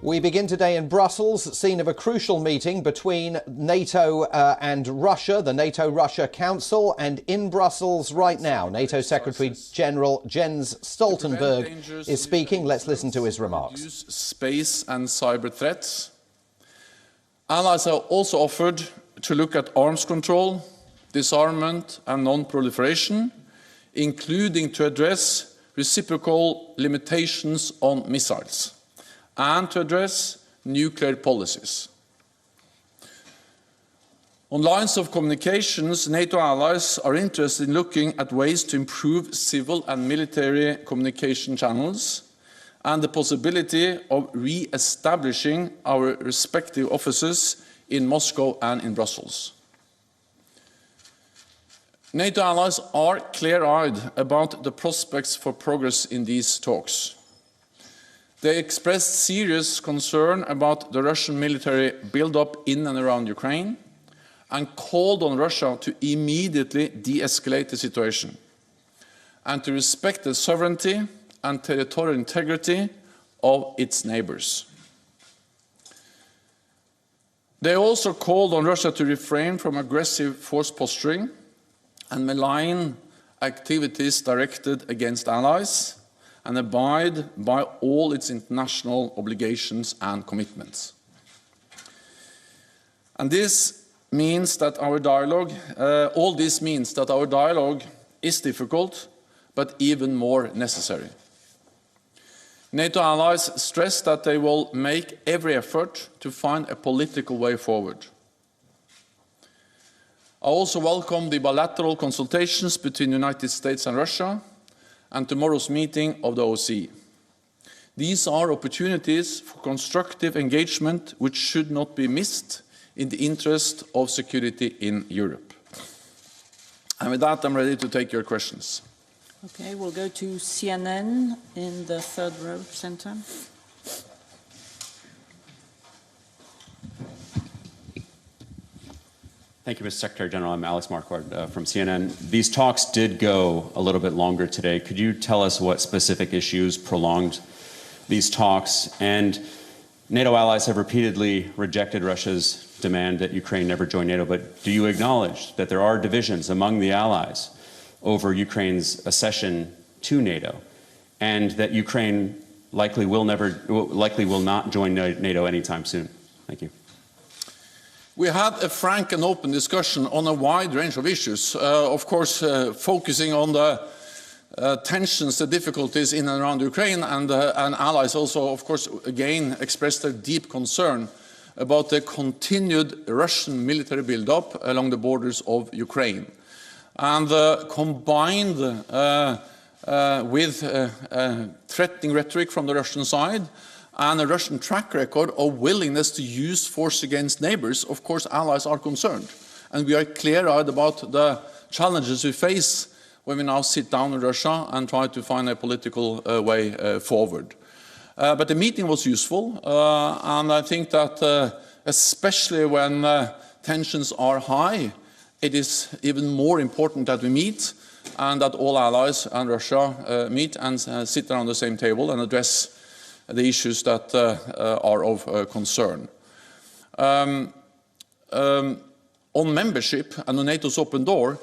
We begin today in Brussels, scene of a crucial meeting between NATO and Russia, the NATO-Russia Council, and in Brussels right now, NATO Secretary-General Jens Stoltenberg is speaking. Let's listen to his remarks. Space and cyber threats. Allies are also offered to look at arms control, disarmament and non-proliferation, including to address reciprocal limitations on missiles and to address nuclear policies. On lines of communications, NATO allies are interested in looking at ways to improve civil and military communication channels and the possibility of re-establishing our respective offices in Moscow and in Brussels. NATO allies are clear-eyed about the prospects for progress in these talks. They expressed serious concern about the Russian military build-up in and around Ukraine and called on Russia to immediately de-escalate the situation and to respect the sovereignty and territorial integrity of its neighbors. They also called on Russia to refrain from aggressive force posturing and malign activities directed against allies and abide by all its international obligations and commitments. And this means that our dialogue, all this means that our dialogue is difficult, but even more necessary. NATO allies stress that they will make every effort to find a political way forward. I also welcome the bilateral consultations between the United States and Russia and tomorrow's meeting of the OSCE. These are opportunities for constructive engagement which should not be missed in the interest of security in Europe. And with that, I'm ready to take your questions. Okay, we'll go to CNN in the third row center. Thank you, Mr. Secretary General. I'm Alex Marquardt from CNN. These talks did go a little bit longer today. Could you tell us what specific issues prolonged these talks? And NATO allies have repeatedly rejected Russia's demand that Ukraine never join NATO, but do you acknowledge that there are divisions among the allies over Ukraine's accession to NATO, and that Ukraine likely will not join NATO anytime soon? Thank you. We had a frank and open discussion on a wide range of issues, of course focusing on the tensions, the difficulties in and around Ukraine, and allies also, of course, again expressed their deep concern about the continued Russian military build-up along the borders of Ukraine. And combined with threatening rhetoric from the Russian side, and a Russian track record of willingness to use force against neighbors, of course, allies are concerned. And we are clear-eyed about the challenges we face when we now sit down in Russia and try to find a political way forward. But the meeting was useful, and I think that especially when tensions are high, it is even more important that we meet and that all allies and Russia meet and sit around the same table and address the issues that are of concern. On membership and on NATO's open door,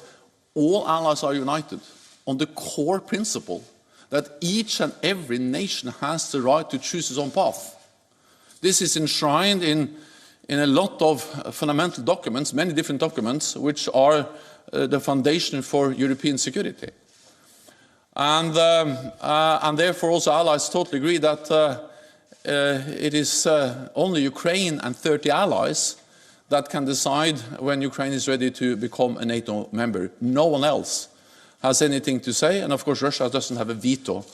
all allies are united on the core principle that each and every nation has the right to choose its own path. This is enshrined in a lot of fundamental documents, many different documents, which are the foundation for European security. And therefore also allies totally agree that it is only Ukraine and 30 allies that can decide when Ukraine is ready to become a NATO member. No one else has anything to say, and of course Russia doesn't have a veto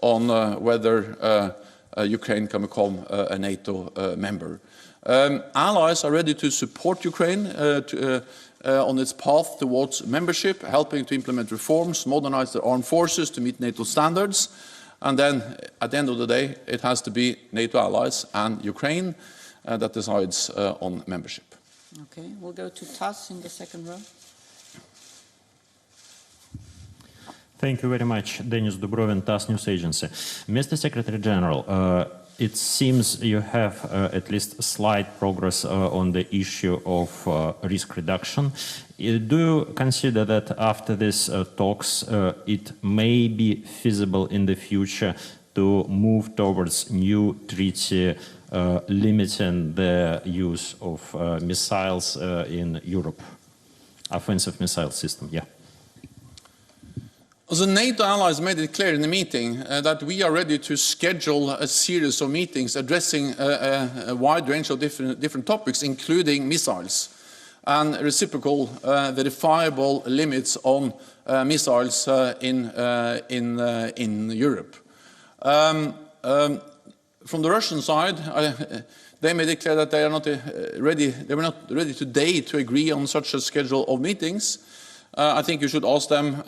on whether Ukraine can become a NATO member. Allies are ready to support Ukraine on its path towards membership, helping to implement reforms, modernize their armed forces to meet NATO standards, and then at the end of the day it has to be NATO allies and Ukraine that decides on membership. Okay, we'll go to TASS in the second row. Thank you very much. Denis Dubrovin, TASS News Agency. Mr. Secretary General, it seems you have at least slight progress on the issue of risk reduction. Do you consider that after these talks, it may be feasible in the future to move towards new treaty limiting the use of missiles in Europe? Offensive missile system, yeah. The NATO allies made it clear in the meeting that we are ready to schedule a series of meetings addressing a wide range of different topics, including missiles and reciprocal verifiable limits on missiles in Europe. From the Russian side, they made it clear that they are not ready. They were not ready today to agree on such a schedule of meetings. I think you should ask them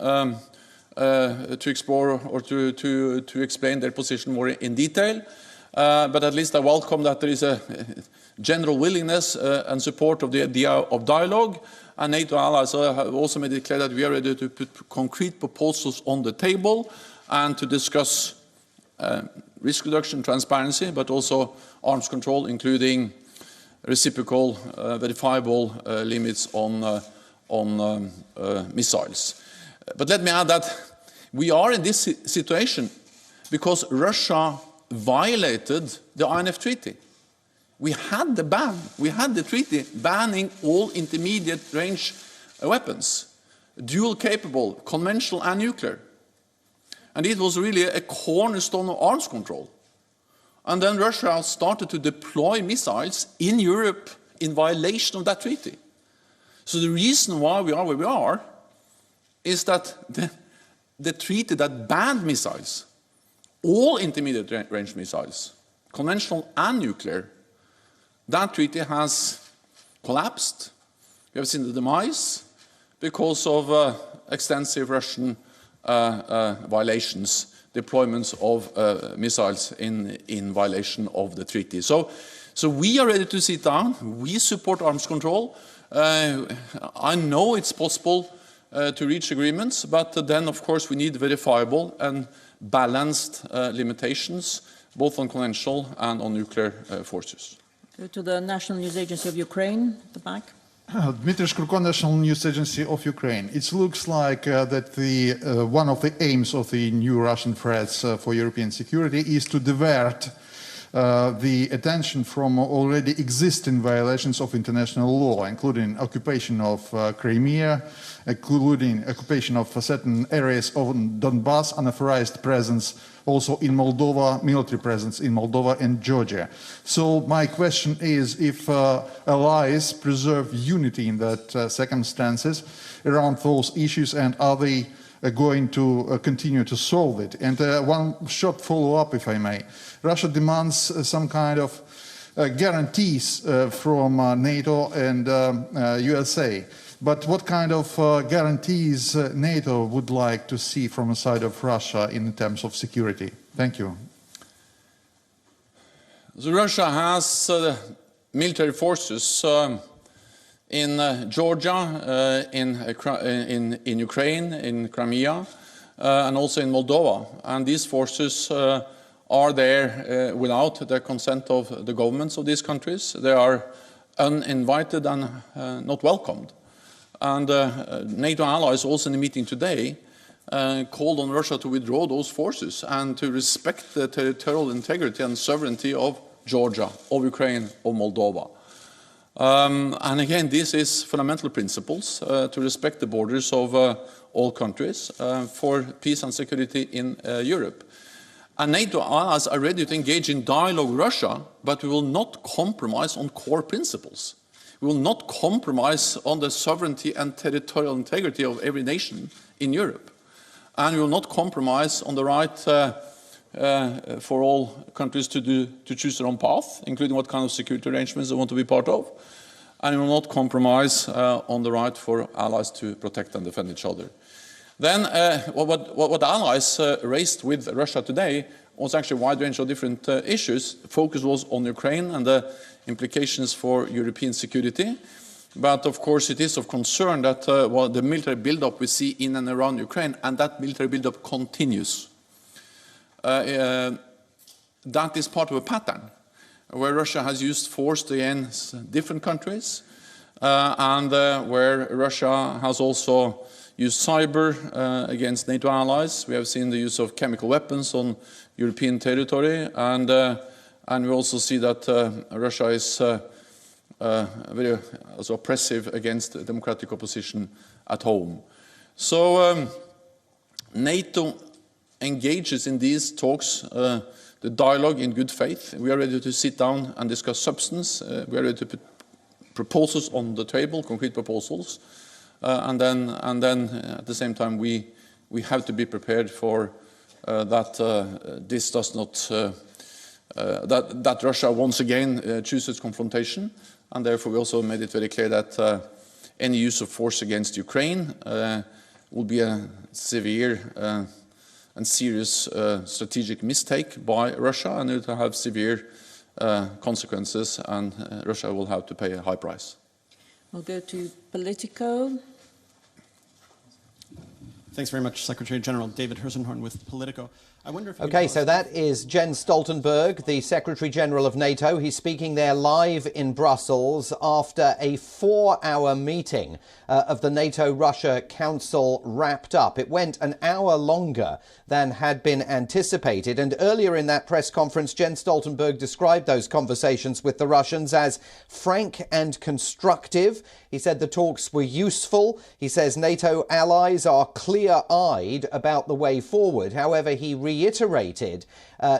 to explore or to explain their position more in detail. But at least I welcome that there is a general willingness and support of the idea of dialogue. And NATO allies have also made it clear that we are ready to put concrete proposals on the table and to discuss risk reduction, transparency, but also arms control, including reciprocal, verifiable limits on missiles. But let me add that we are in this situation because Russia violated the INF Treaty. We had the ban, we had the treaty banning all intermediate range weapons, dual capable, conventional and nuclear. And it was really a cornerstone of arms control. And then Russia started to deploy missiles in Europe in violation of that treaty. So the reason why we are where we are is that the treaty that banned missiles, all intermediate range missiles, conventional and nuclear, that treaty has collapsed. We have seen the demise because of extensive Russian violations, deployments of missiles in violation of the treaty. So we are ready to sit down. We support arms control. I know it's possible to reach agreements, but then, of course, we need verifiable and balanced limitations, both on conventional and on nuclear forces. Go to the National News Agency of Ukraine, at the back. Dmitry Shkurko, National News Agency of Ukraine. It looks like that one of the aims of the new Russian threats for European security is to divert the attention from already existing violations of international law, including occupation of Crimea, including occupation of certain areas of Donbass, unauthorized presence also in Moldova, military presence in Moldova and Georgia. So my question is if allies preserve unity in that circumstances around those issues, and are they going to continue to solve it? And one short follow-up, if I may. Russia demands some kind of guarantees from NATO and USA. But what kind of guarantees NATO would like to see from the side of Russia in terms of security? Thank you. So Russia has military forces in Georgia, in Ukraine, in Crimea, and also in Moldova. And these forces are there without the consent of the governments of these countries. They are uninvited and not welcomed. And NATO allies, also in the meeting today, called on Russia to withdraw those forces and to respect the territorial integrity and sovereignty of Georgia, of Ukraine, of Moldova. And again, this is fundamental principles to respect the borders of all countries for peace and security in Europe. And NATO allies are ready to engage in dialogue with Russia, but we will not compromise on core principles. We will not compromise on the sovereignty and territorial integrity of every nation in Europe. And we will not compromise on the right for all countries to choose their own path, including what kind of security arrangements they want to be part of. And we will not compromise on the right for allies to protect and defend each other. Then what allies raised with Russia today was actually a wide range of different issues. The focus was on Ukraine and the implications for European security. But of course it is of concern that the military buildup we see in and around Ukraine, and that military buildup continues. that is part of a pattern where Russia has used force against different countries, and where Russia has also used cyber against NATO allies. We have seen the use of chemical weapons on European territory, and we also see that Russia is very also oppressive against democratic opposition at home. So NATO engages in these talks, the dialogue in good faith. We are ready to sit down and discuss substance. We are ready to put proposals on the table, concrete proposals, and then at the same time we have to be prepared for that this does not that Russia once again chooses confrontation, and therefore we also made it very clear that any use of force against Ukraine will be a severe and serious strategic mistake by Russia, and it will have severe consequences, and Russia will have to pay a high price. We'll go to Politico. Thanks very much, Secretary General. David Herzenhorn with Politico. I wonder if you Okay, so that is Jens Stoltenberg, the Secretary General of NATO. He's speaking there live in Brussels after a 4-hour meeting of the NATO-Russia Council wrapped up. It went an hour longer than had been anticipated. And earlier in that press conference, Jens Stoltenberg described those conversations with the Russians as frank and constructive. He said the talks were useful. He says NATO allies are clear-eyed about the way forward. However, he reiterated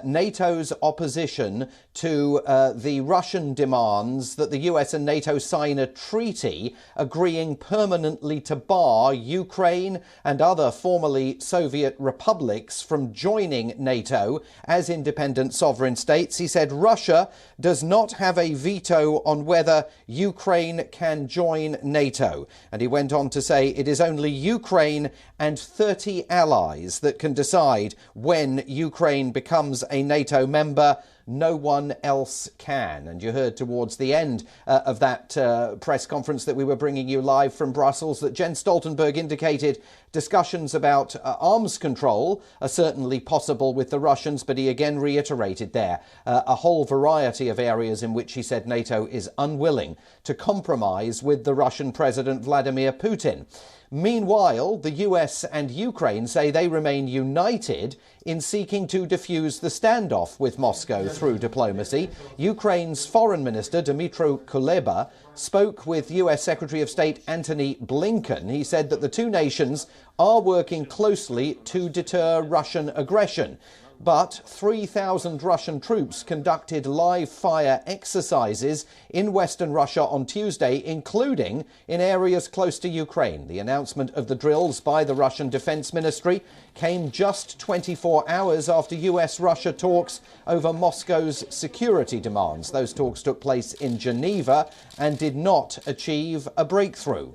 NATO's opposition to the Russian demands that the US and NATO sign a treaty agreeing permanently to bar Ukraine and other formerly Soviet republics from joining NATO as independent sovereign states. He said Russia does not have a veto on whether Ukraine can join NATO. And he went on to say it is only Ukraine and 30 allies that can decide when Ukraine becomes a NATO member. No one else can. And you heard towards the end of that press conference that we were bringing you live from Brussels that Jens Stoltenberg indicated discussions about arms control are certainly possible with the Russians, but he again reiterated there a whole variety of areas in which he said NATO is unwilling to compromise with the Russian President Vladimir Putin. Meanwhile, the US and Ukraine say they remain united in seeking to defuse the standoff with Moscow through diplomacy. Ukraine's Foreign Minister Dmytro Kuleba spoke with US Secretary of State Antony Blinken. He said that the two nations are working closely to deter Russian aggression. But 3,000 Russian troops conducted live-fire exercises in western Russia on Tuesday, including in areas close to Ukraine. The announcement of the drills by the Russian Defense Ministry came just 24 hours after US-Russia talks over Moscow's security demands. Those talks took place in Geneva and did not achieve a breakthrough.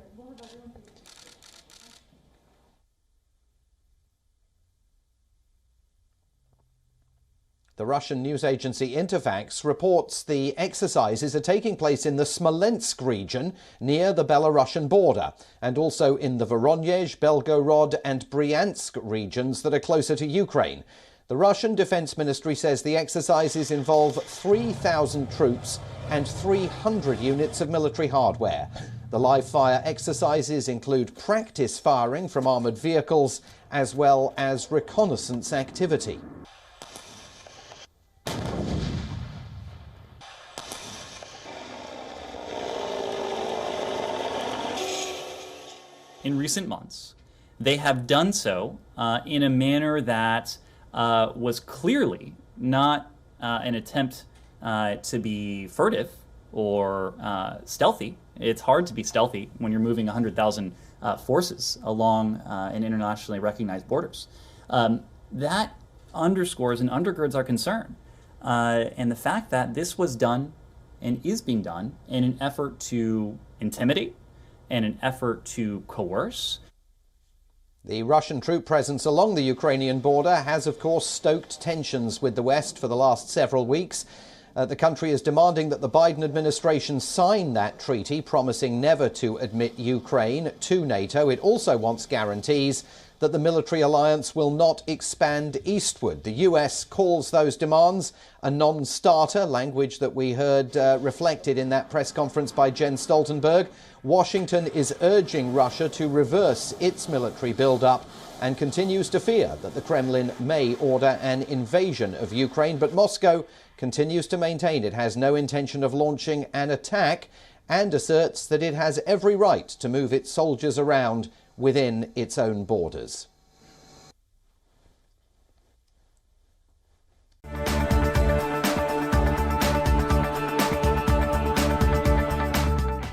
The Russian news agency Interfax reports the exercises are taking place in the Smolensk region near the Belarusian border, and also in the Voronezh, Belgorod and Bryansk regions that are closer to Ukraine. The Russian Defense Ministry says the exercises involve 3,000 troops and 300 units of military hardware. The live-fire exercises include practice firing from armoured vehicles as well as reconnaissance activity. In recent months, they have done so in a manner that was clearly not an attempt to be furtive or stealthy. It's hard to be stealthy when you're moving 100,000 forces along in internationally recognized borders. That underscores and undergirds our concern. And the fact that this was done and is being done in an effort to intimidate, and an effort to coerce. The Russian troop presence along the Ukrainian border has, of course, stoked tensions with the West for the last several weeks. The country is demanding that the Biden administration sign that treaty, promising never to admit Ukraine to NATO. It also wants guarantees that that the military alliance will not expand eastward. The US calls those demands a non-starter, language that we heard reflected in that press conference by Jens Stoltenberg. Washington is urging Russia to reverse its military build-up and continues to fear that the Kremlin may order an invasion of Ukraine. But Moscow continues to maintain it has no intention of launching an attack and asserts that it has every right to move its soldiers around within its own borders.